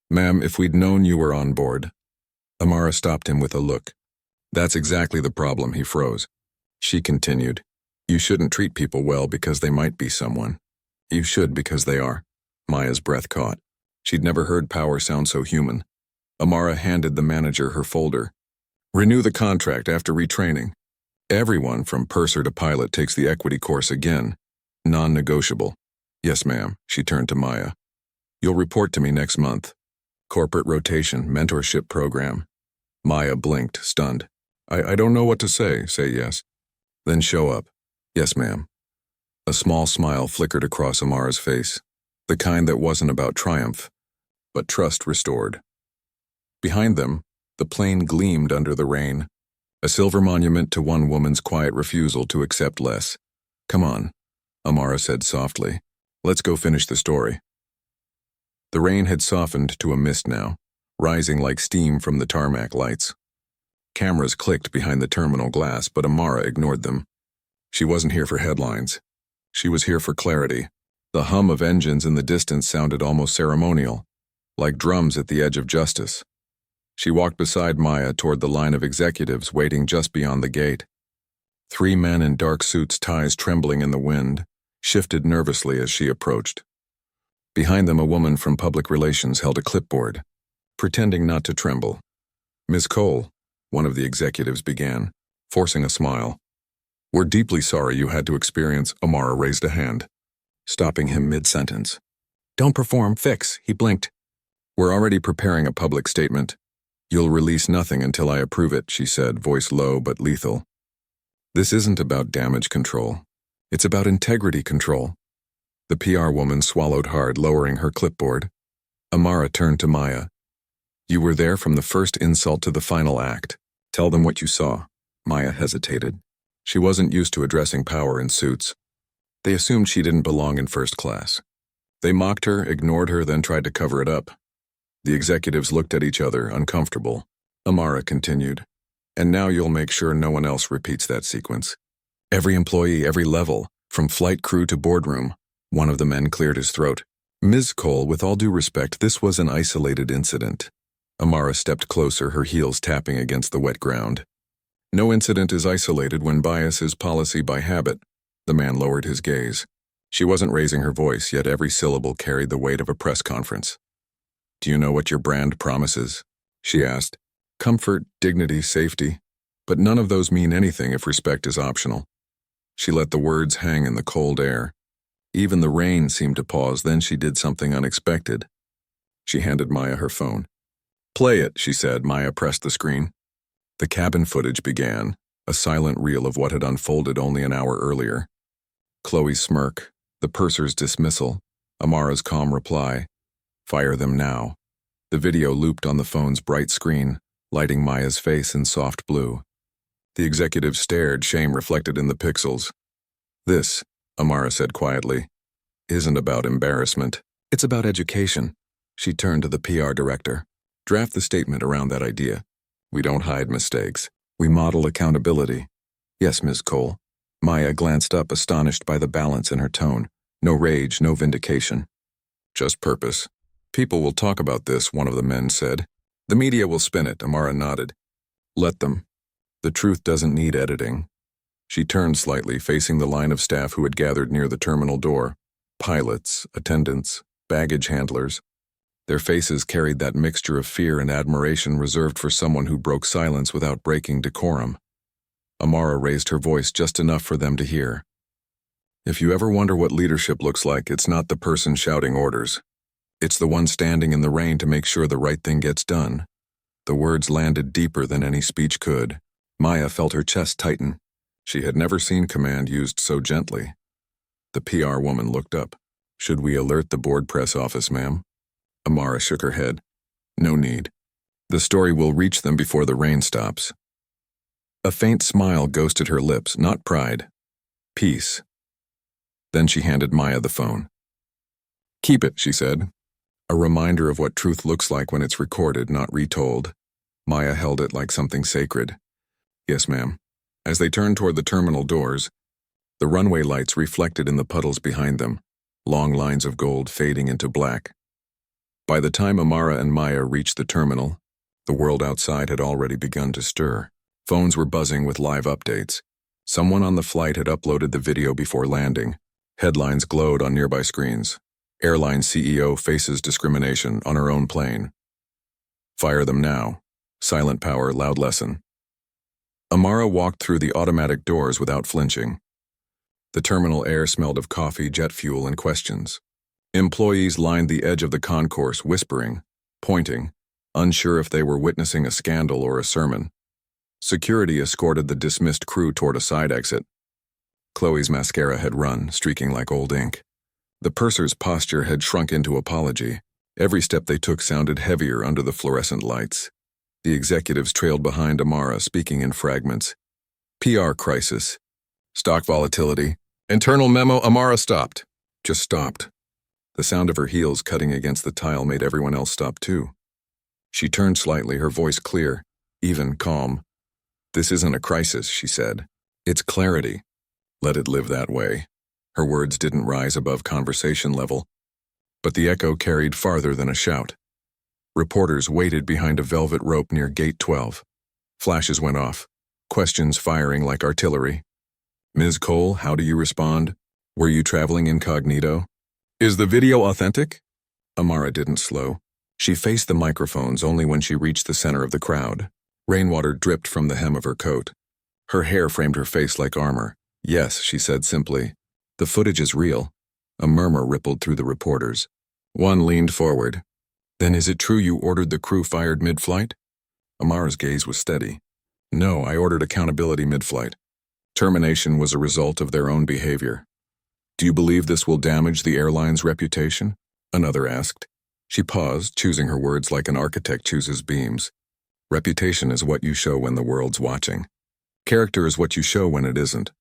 Ma'am, if we'd known you were on board. Amara stopped him with a look. That's exactly the problem, he froze. She continued. You shouldn't treat people well because they might be someone. You should because they are. Maya's breath caught. She'd never heard power sound so human. Amara handed the manager her folder. Renew the contract after retraining. Everyone from purser to pilot takes the equity course again. Non-negotiable. Yes, ma'am, she turned to Maya. You'll report to me next month. Corporate rotation, mentorship program. Maya blinked, stunned. I don't know what to say. Say yes. Then show up. Yes, ma'am. A small smile flickered across Amara's face, the kind that wasn't about triumph, but trust restored. Behind them, the plane gleamed under the rain, a silver monument to one woman's quiet refusal to accept less. Come on, Amara said softly. Let's go finish the story. The rain had softened to a mist now, rising like steam from the tarmac lights. Cameras clicked behind the terminal glass, but Amara ignored them. She wasn't here for headlines. She was here for clarity. The hum of engines in the distance sounded almost ceremonial, like drums at the edge of justice. She walked beside Maya toward the line of executives waiting just beyond the gate. 3 men in dark suits, ties trembling in the wind, shifted nervously as she approached. Behind them, a woman from public relations held a clipboard, pretending not to tremble. Ms. Cole, one of the executives began, forcing a smile. We're deeply sorry you had to experience. Amara raised a hand, stopping him mid-sentence. Don't perform, fix, he blinked. We're already preparing a public statement. You'll release nothing until I approve it, she said, voice low but lethal. This isn't about damage control. It's about integrity control. The PR woman swallowed hard, lowering her clipboard. Amara turned to Maya. You were there from the first insult to the final act. Tell them what you saw. Maya hesitated. She wasn't used to addressing power in suits. They assumed she didn't belong in first class. They mocked her, ignored her, then tried to cover it up. The executives looked at each other, uncomfortable. Amara continued. And now you'll make sure no one else repeats that sequence. Every employee, every level, from flight crew to boardroom. One of the men cleared his throat. Ms. Cole, with all due respect, this was an isolated incident. Amara stepped closer, her heels tapping against the wet ground. No incident is isolated when bias is policy by habit. The man lowered his gaze. She wasn't raising her voice, yet every syllable carried the weight of a press conference. Do you know what your brand promises? She asked. Comfort, dignity, safety. But none of those mean anything if respect is optional. She let the words hang in the cold air. Even the rain seemed to pause, then she did something unexpected. She handed Maya her phone. Play it, she said. Maya pressed the screen. The cabin footage began, a silent reel of what had unfolded only an hour earlier. Chloe's smirk, the purser's dismissal, Amara's calm reply. Fire them now. The video looped on the phone's bright screen, lighting Maya's face in soft blue. The executive stared, shame reflected in the pixels. This, Amara said quietly, isn't about embarrassment. It's about education. She turned to the PR director. Draft the statement around that idea. We don't hide mistakes. We model accountability. Yes, Ms. Cole. Maya glanced up, astonished by the balance in her tone. No rage, no vindication. Just purpose. People will talk about this, one of the men said. The media will spin it, Amara nodded. Let them. The truth doesn't need editing. She turned slightly, facing the line of staff who had gathered near the terminal door. Pilots, attendants, baggage handlers. Their faces carried that mixture of fear and admiration reserved for someone who broke silence without breaking decorum. Amara raised her voice just enough for them to hear. If you ever wonder what leadership looks like, it's not the person shouting orders. It's the one standing in the rain to make sure the right thing gets done. The words landed deeper than any speech could. Maya felt her chest tighten. She had never seen command used so gently. The PR woman looked up. Should we alert the board press office, ma'am? Amara shook her head. No need. The story will reach them before the rain stops. A faint smile ghosted her lips, not pride. Peace. Then she handed Maya the phone. Keep it, she said. A reminder of what truth looks like when it's recorded, not retold. Maya held it like something sacred. Yes, ma'am. As they turned toward the terminal doors, the runway lights reflected in the puddles behind them, long lines of gold fading into black. By the time Amara and Maya reached the terminal, the world outside had already begun to stir. Phones were buzzing with live updates. Someone on the flight had uploaded the video before landing. Headlines glowed on nearby screens. Airline CEO faces discrimination on her own plane. Fire them now. Silent power, loud lesson. Amara walked through the automatic doors without flinching. The terminal air smelled of coffee, jet fuel, and questions. Employees lined the edge of the concourse, whispering, pointing, unsure if they were witnessing a scandal or a sermon. Security escorted the dismissed crew toward a side exit. Chloe's mascara had run, streaking like old ink. The purser's posture had shrunk into apology. Every step they took sounded heavier under the fluorescent lights. The executives trailed behind Amara, speaking in fragments. PR crisis. Stock volatility. Internal memo. Amara stopped. Just stopped. The sound of her heels cutting against the tile made everyone else stop too. She turned slightly, her voice clear, even calm. This isn't a crisis, she said. It's clarity. Let it live that way. Her words didn't rise above conversation level, but the echo carried farther than a shout. Reporters waited behind a velvet rope near Gate 12. Flashes went off, questions firing like artillery. Ms. Cole, how do you respond? Were you traveling incognito? Is the video authentic? Amara didn't slow. She faced the microphones only when she reached the center of the crowd. Rainwater dripped from the hem of her coat. Her hair framed her face like armor. Yes, she said simply. The footage is real. A murmur rippled through the reporters. One leaned forward. Then is it true you ordered the crew fired mid-flight? Amara's gaze was steady. No, I ordered accountability mid-flight. Termination was a result of their own behavior. Do you believe this will damage the airline's reputation? Another asked. She paused, choosing her words like an architect chooses beams. Reputation is what you show when the world's watching. Character is what you show when it isn't.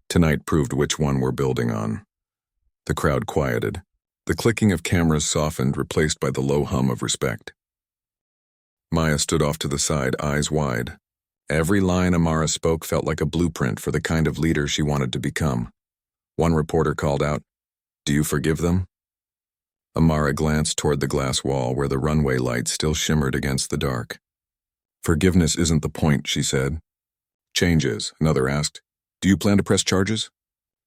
Tonight proved which one we're building on. The crowd quieted. The clicking of cameras softened, replaced by the low hum of respect. Maya stood off to the side, eyes wide. Every line Amara spoke felt like a blueprint for the kind of leader she wanted to become. One reporter called out, "Do you forgive them?" Amara glanced toward the glass wall where the runway lights still shimmered against the dark. Forgiveness isn't the point, she said. Change is, another asked. Do you plan to press charges?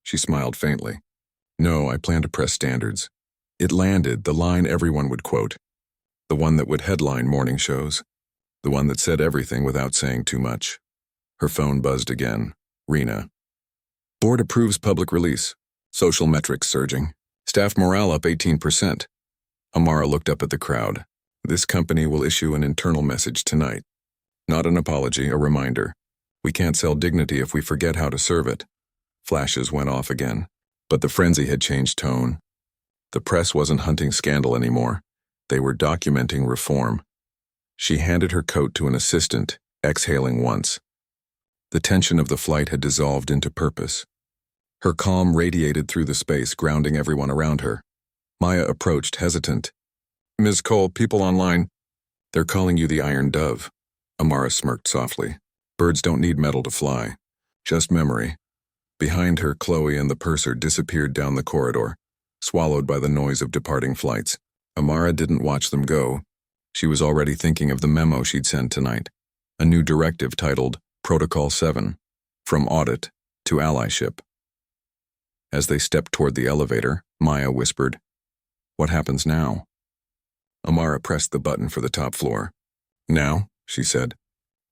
She smiled faintly. No, I plan to press standards. It landed, the line everyone would quote. The one that would headline morning shows. The one that said everything without saying too much. Her phone buzzed again. Rena. Board approves public release. Social metrics surging. Staff morale up 18%. Amara looked up at the crowd. This company will issue an internal message tonight. Not an apology, a reminder. We can't sell dignity if we forget how to serve it. Flashes went off again, but the frenzy had changed tone. The press wasn't hunting scandal anymore. They were documenting reform. She handed her coat to an assistant, exhaling once. The tension of the flight had dissolved into purpose. Her calm radiated through the space, grounding everyone around her. Maya approached, hesitant. Ms. Cole, people online. They're calling you the Iron Dove. Amara smirked softly. Birds don't need metal to fly. Just memory. Behind her, Chloe and the purser disappeared down the corridor, swallowed by the noise of departing flights. Amara didn't watch them go. She was already thinking of the memo she'd send tonight. A new directive titled Protocol 7, From Audit to Allyship. As they stepped toward the elevator, Maya whispered, What happens now? Amara pressed the button for the top floor. Now, she said.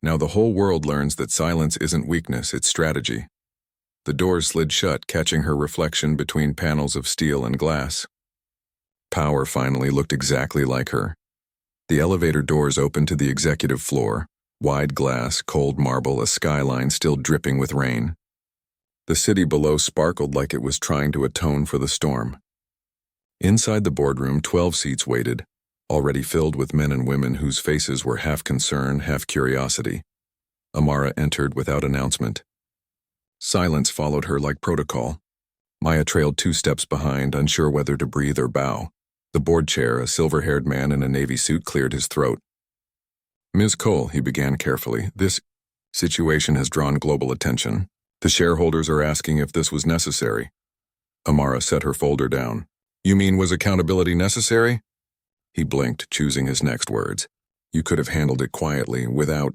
Now the whole world learns that silence isn't weakness, it's strategy. The doors slid shut, catching her reflection between panels of steel and glass. Power finally looked exactly like her. The elevator doors opened to the executive floor, wide glass, cold marble, a skyline still dripping with rain. The city below sparkled like it was trying to atone for the storm. Inside the boardroom, 12 seats waited, already filled with men and women whose faces were half concern, half curiosity. Amara entered without announcement. Silence followed her like protocol. Maya trailed 2 steps behind, unsure whether to breathe or bow. The board chair, a silver-haired man in a navy suit, cleared his throat. "Ms. Cole," he began carefully, "this situation has drawn global attention. The shareholders are asking if this was necessary." Amara set her folder down. "You mean, was accountability necessary?" He blinked, choosing his next words. "You could have handled it quietly, without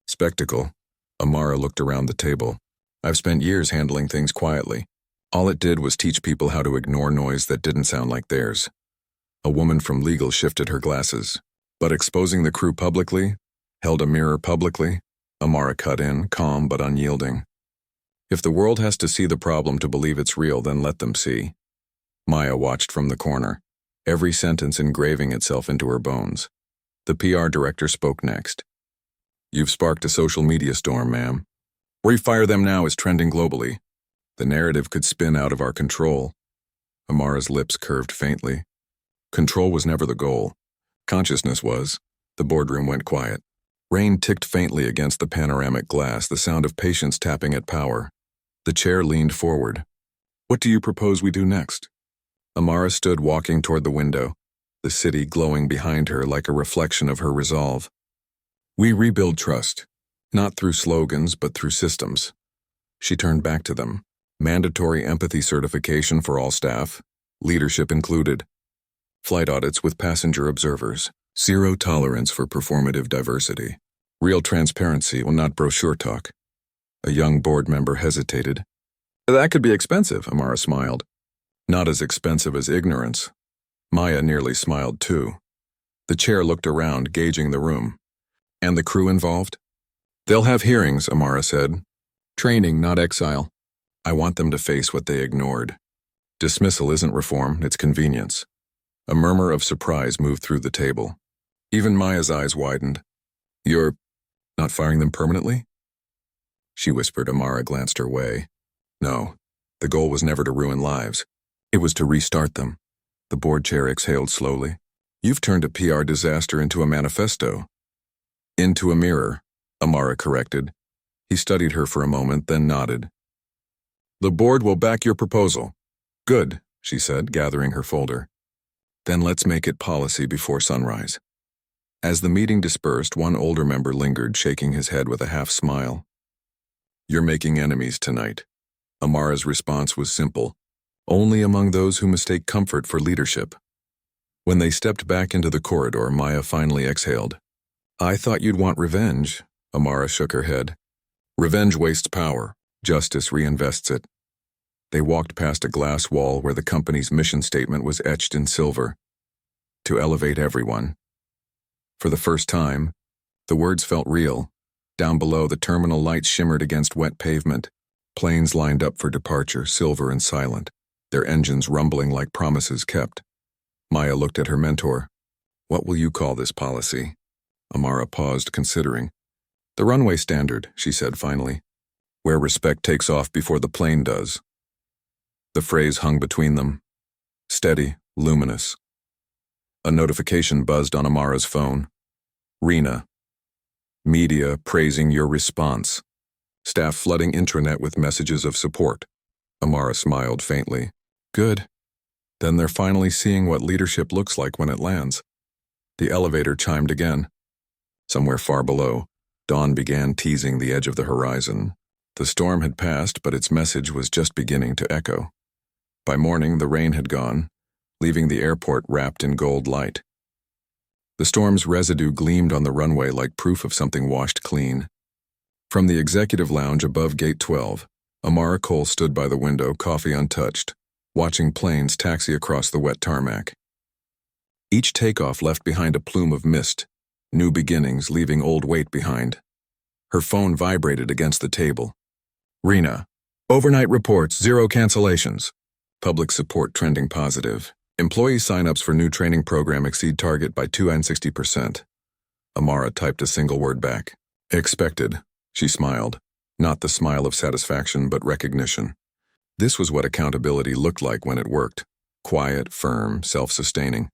spectacle." Amara looked around the table. "I've spent years handling things quietly. All it did was teach people how to ignore noise that didn't sound like theirs." A woman from legal shifted her glasses. "But exposing the crew publicly, held a mirror publicly?" Amara cut in, calm but unyielding. "If the world has to see the problem to believe it's real, then let them see." Maya watched from the corner, every sentence engraving itself into her bones. The PR director spoke next. "You've sparked a social media storm, ma'am. Where you fire them now is trending globally. The narrative could spin out of our control." Amara's lips curved faintly. Control was never the goal. Consciousness was. The boardroom went quiet. Rain ticked faintly against the panoramic glass, the sound of patience tapping at power. The chair leaned forward. "What do you propose we do next?" Amara stood walking toward the window, the city glowing behind her like a reflection of her resolve. "We rebuild trust, not through slogans but through systems." She turned back to them. "Mandatory empathy certification for all staff, leadership included. Flight audits with passenger observers. Zero tolerance for performative diversity. Real transparency, well, not brochure talk." A young board member hesitated. "That could be expensive," Amara smiled. "Not as expensive as ignorance." Maya nearly smiled too. The chair looked around, gauging the room. "And the crew involved?" "They'll have hearings," Amara said. "Training, not exile. I want them to face what they ignored. Dismissal isn't reform, it's convenience." A murmur of surprise moved through the table. Even Maya's eyes widened. "You're not firing them permanently?" She whispered. Amara glanced her way. "No, the goal was never to ruin lives. It was to restart them." The board chair exhaled slowly. "You've turned a PR disaster into a manifesto." "Into a mirror," Amara corrected. He studied her for a moment, then nodded. "The board will back your proposal." "Good," she said, gathering her folder. "Then let's make it policy before sunrise." As the meeting dispersed, one older member lingered, shaking his head with a half smile. "You're making enemies tonight." Amara's response was simple. "Only among those who mistake comfort for leadership." When they stepped back into the corridor, Maya finally exhaled. "I thought you'd want revenge." Amara shook her head. "Revenge wastes power. Justice reinvests it." They walked past a glass wall where the company's mission statement was etched in silver. "To elevate everyone." For the first time, the words felt real. Down below, the terminal lights shimmered against wet pavement. Planes lined up for departure, silver and silent, their engines rumbling like promises kept. Maya looked at her mentor. "What will you call this policy?" Amara paused, considering. "The runway standard," she said finally. "Where respect takes off before the plane does." The phrase hung between them. Steady, luminous. A notification buzzed on Amara's phone. "Rena. Media praising your response. Staff flooding intranet with messages of support." Amara smiled faintly. "Good. Then they're finally seeing what leadership looks like when it lands." The elevator chimed again. Somewhere far below, dawn began teasing the edge of the horizon. The storm had passed, but its message was just beginning to echo. By morning, the rain had gone, leaving the airport wrapped in gold light. The storm's residue gleamed on the runway like proof of something washed clean. From the executive lounge above Gate 12, Amara Cole stood by the window, coffee untouched, watching planes taxi across the wet tarmac. Each takeoff left behind a plume of mist, new beginnings leaving old weight behind. Her phone vibrated against the table. "Rena, overnight reports, 0 cancellations. Public support trending positive. Employee sign-ups for new training program exceed target by 260%. Amara typed a single word back. "Expected," she smiled. Not the smile of satisfaction, but recognition. This was what accountability looked like when it worked. Quiet, firm, self-sustaining.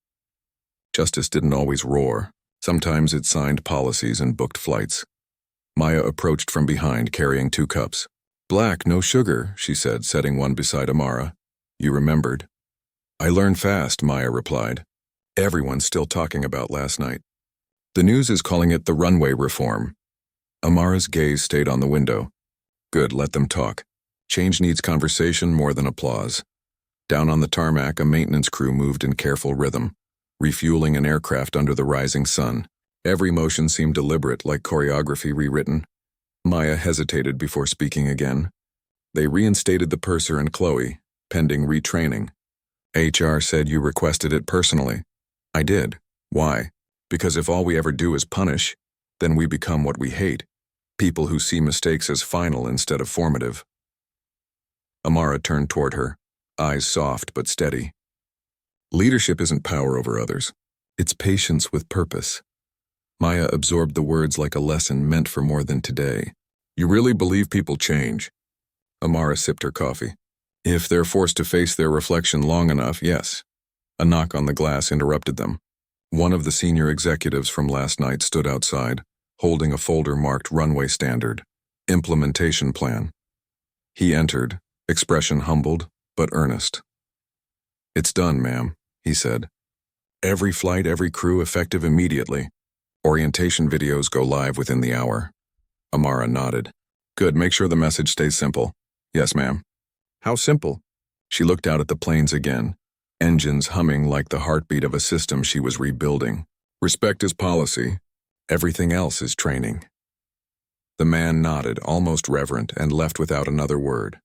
Justice didn't always roar. Sometimes it signed policies and booked flights. Maya approached from behind, carrying 2 cups. "Black, no sugar," she said, setting one beside Amara. "You remembered." "I learn fast," Maya replied. "Everyone's still talking about last night. The news is calling it the Runway reform." Amara's gaze stayed on the window. "Good, let them talk. Change needs conversation more than applause." Down on the tarmac, a maintenance crew moved in careful rhythm, refueling an aircraft under the rising sun. Every motion seemed deliberate, like choreography rewritten. Maya hesitated before speaking again. "They reinstated the purser and Chloe, pending retraining. HR said you requested it personally." "I did. Why? Because if all we ever do is punish, then we become what we hate. People who see mistakes as final instead of formative." Amara turned toward her, eyes soft but steady. "Leadership isn't power over others. It's patience with purpose." Maya absorbed the words like a lesson meant for more than today. "You really believe people change?" Amara sipped her coffee. "If they're forced to face their reflection long enough, yes." A knock on the glass interrupted them. One of the senior executives from last night stood outside, holding a folder marked Runway Standard, Implementation Plan. He entered, expression humbled but earnest. "It's done, ma'am," he said. "Every flight, every crew effective immediately. Orientation videos go live within the hour." Amara nodded. "Good, make sure the message stays simple." "Yes, ma'am." "How simple?" She looked out at the planes again, engines humming like the heartbeat of a system she was rebuilding. "Respect is policy. Everything else is training." The man nodded, almost reverent, and left without another word.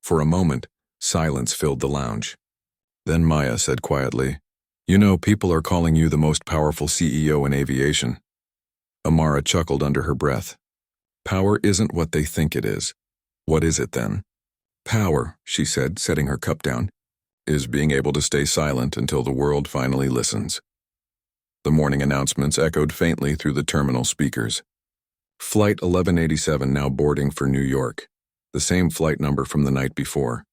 For a moment, silence filled the lounge. Then Maya said quietly, "You know, people are calling you the most powerful CEO in aviation." Amara chuckled under her breath. "Power isn't what they think it is. What is it then?" "Power," she said, setting her cup down, "is being able to stay silent until the world finally listens." The morning announcements echoed faintly through the terminal speakers. Flight 1187 now boarding for New York, the same flight number from the night before.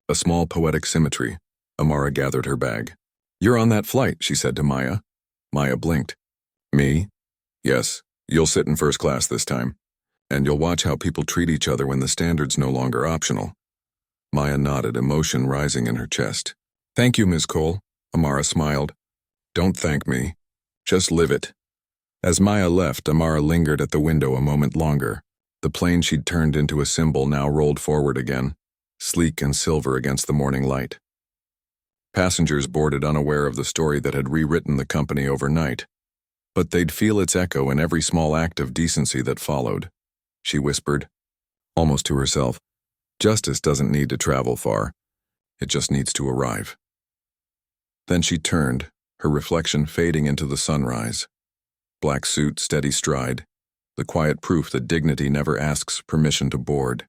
A small poetic symmetry. Amara gathered her bag. "You're on that flight," she said to Maya. Maya blinked. "Me? Yes, you'll sit in first class this time. And you'll watch how people treat each other when the standard's no longer optional." Maya nodded, emotion rising in her chest. "Thank you, Ms. Cole," Amara smiled. "Don't thank me. Just live it." As Maya left, Amara lingered at the window a moment longer. The plane she'd turned into a symbol now rolled forward again, sleek and silver against the morning light. Passengers boarded unaware of the story that had rewritten the company overnight. But they'd feel its echo in every small act of decency that followed. She whispered, almost to herself, "Justice doesn't need to travel far. It just needs to arrive." Then she turned, her reflection fading into the sunrise. Black suit, steady stride, the quiet proof that dignity never asks permission to board.